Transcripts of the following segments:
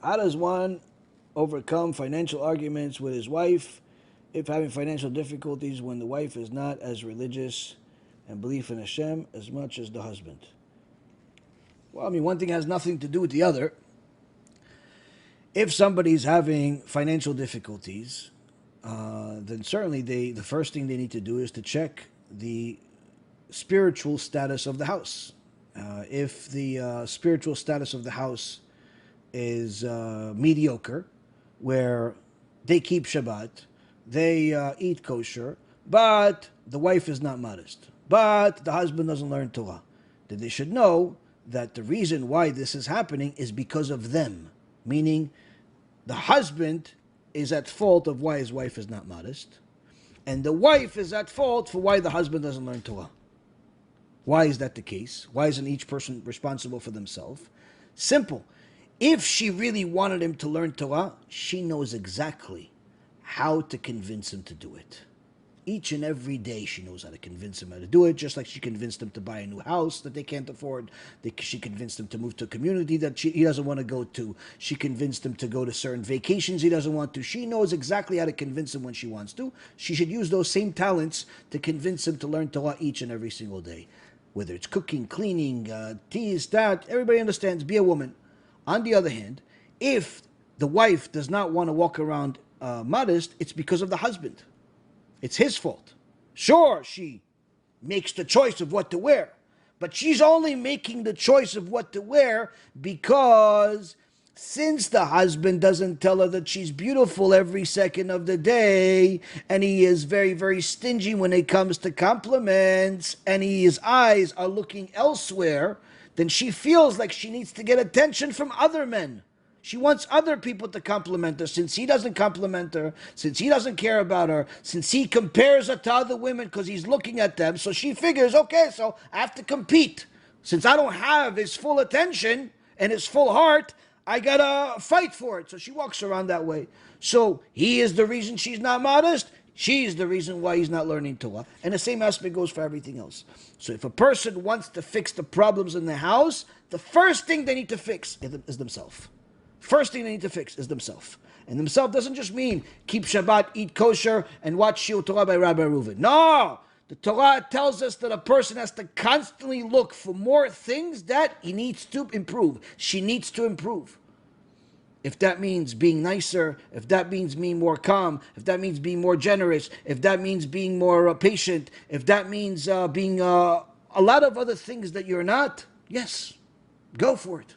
How does one overcome financial arguments with his wife if having financial difficulties when the wife is not as religious and belief in Hashem as much as the husband? Well, I mean, one thing has nothing to do with the other. If somebody's having financial difficulties, then certainly the first thing they need to do is to check the spiritual status of the house. If the spiritual status of the house is mediocre, where they keep Shabbat, they eat kosher, but the wife is not modest, but the husband doesn't learn Torah, then they should know that the reason why this is happening is because of them, meaning the husband is at fault of why his wife is not modest, and the wife is at fault for why the husband doesn't learn Torah. Why is that the case? Why isn't each person responsible for themselves? Simple. If she really wanted him to learn Torah, she knows exactly how to convince him to do it. Each and every day she knows how to convince him how to do it, just like she convinced him to buy a new house that they can't afford. She convinced him to move to a community that he doesn't want to go to. She convinced him to go to certain vacations he doesn't want to. She knows exactly how to convince him when she wants to. She should use those same talents to convince him to learn Torah each and every single day. Whether it's cooking, cleaning, teas, that, everybody understands, be a woman. On the other hand, if the wife does not want to walk around modest, it's because of the husband. It's his fault. Sure, she makes the choice of what to wear, but she's only making the choice of what to wear because since the husband doesn't tell her that she's beautiful every second of the day, and he is very, very stingy when it comes to compliments, and his eyes are looking elsewhere, then she feels like she needs to get attention from other men. She wants other people to compliment her. Since he doesn't compliment her, since he doesn't care about her, since he compares her to other women because he's looking at them, so she figures, okay, so I have to compete. Since I don't have his full attention and his full heart, I gotta fight for it. So she walks around that way. So he is the reason she's not modest. She's the reason why he's not learning Torah. And the same aspect goes for everything else. So if a person wants to fix the problems in the house, the first thing they need to fix is themselves. First thing they need to fix is themselves. And themselves doesn't just mean keep Shabbat, eat kosher, and watch Shiur Torah by Rabbi Reuven. No! The Torah tells us that a person has to constantly look for more things that he needs to improve. She needs to improve. If that means being nicer, if that means being more calm, if that means being more generous, if that means being more patient, if that means being a lot of other things that you're not, yes, go for it.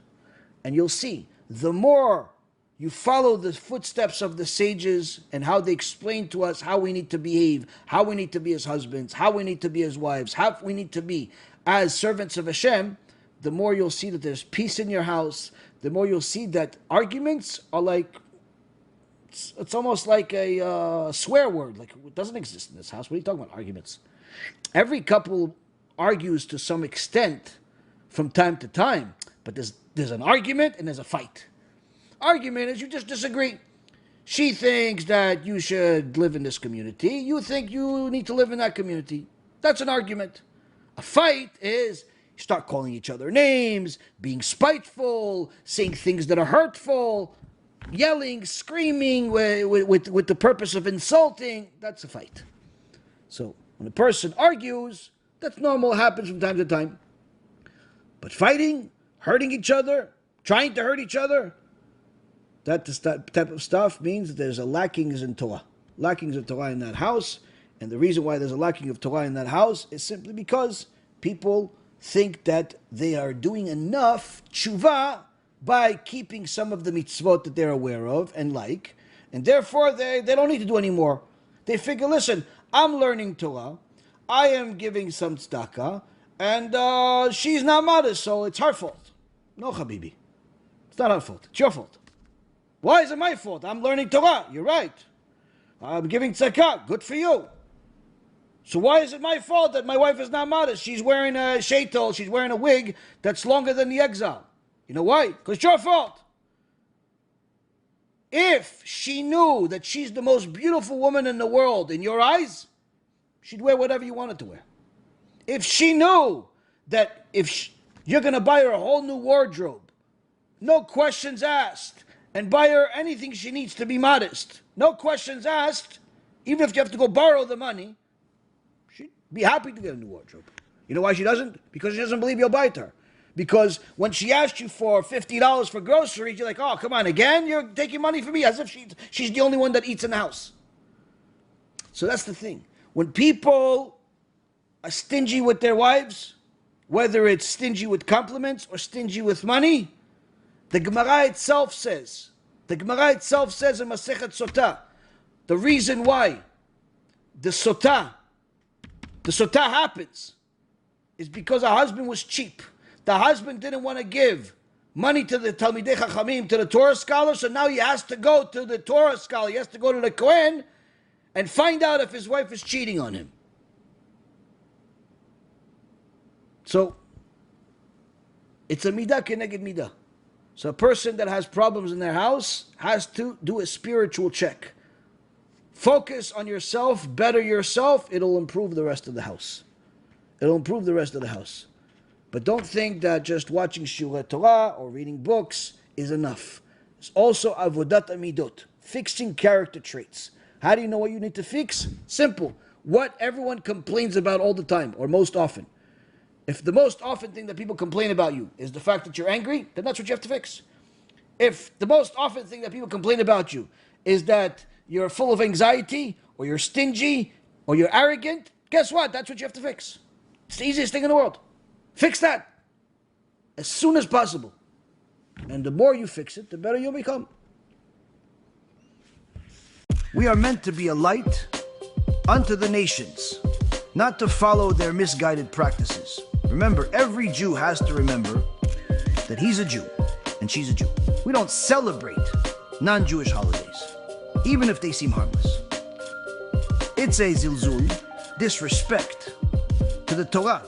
And you'll see, the more you follow the footsteps of the sages and how they explain to us how we need to behave, how we need to be as husbands, how we need to be as wives, how we need to be as servants of Hashem, the more you'll see that there's peace in your house, the more you'll see that arguments are like, it's almost like a swear word. Like, it doesn't exist in this house. What are you talking about, arguments? Every couple argues to some extent from time to time, but there's an argument and there's a fight. Argument is you just disagree. She thinks that you should live in this community. You think you need to live in that community. That's an argument. A fight is you start calling each other names, being spiteful, saying things that are hurtful, yelling, screaming with the purpose of insulting. That's a fight. So when a person argues, that's normal, happens from time to time. But fighting, hurting each other, trying to hurt each other, that type of stuff means that there's a lackings in Torah. Lackings of Torah in that house. And the reason why there's a lacking of Torah in that house is simply because people think that they are doing enough TeShuva by keeping some of the mitzvot that they're aware of and like. And therefore they don't need to do any more. They figure, listen, I'm learning Torah. I am giving some tzedakah. And she's not modest, so it's her fault. No, Habibi. It's not her fault. It's your fault. Why is it my fault? I'm learning Torah. You're right. I'm giving tzedakah. Good for you. So why is it my fault that my wife is not modest? She's wearing a sheitel. She's wearing a wig that's longer than the exile. You know why? Because it's your fault. If she knew that she's the most beautiful woman in the world in your eyes, she'd wear whatever you wanted to wear. If she knew that you're going to buy her a whole new wardrobe, no questions asked, and buy her anything she needs to be modest. No questions asked. Even if you have to go borrow the money, she'd be happy to get a new wardrobe. You know why she doesn't? Because she doesn't believe you'll buy it to her. Because when she asked you for $50 for groceries, you're like, oh, come on, again? You're taking money from me, as if she's the only one that eats in the house. So that's the thing. When people are stingy with their wives, whether it's stingy with compliments or stingy with money, the Gemara itself says in Masechet Sotah, the reason why the Sotah happens is because a husband was cheap. The husband didn't want to give money to the Talmidei Chachamim, to the Torah scholar, so now he has to go to the Torah scholar, he has to go to the Kohen and find out if his wife is cheating on him. So, it's a midah keneged midah. So a person that has problems in their house has to do a spiritual check. Focus on yourself, better yourself, it'll improve the rest of the house. It'll improve the rest of the house. But don't think that just watching Shiurei Torah or reading books is enough. It's also avodat amidot, fixing character traits. How do you know what you need to fix? Simple. What everyone complains about all the time, or most often. If the most often thing that people complain about you is the fact that you're angry, then that's what you have to fix. If the most often thing that people complain about you is that you're full of anxiety, or you're stingy, or you're arrogant, guess what? That's what you have to fix. It's the easiest thing in the world. Fix that as soon as possible. And the more you fix it, the better you'll become. We are meant to be a light unto the nations, not to follow their misguided practices. Remember, every Jew has to remember that he's a Jew and she's a Jew. We don't celebrate non-Jewish holidays, even if they seem harmless. It's a zilzul, disrespect to the Torah.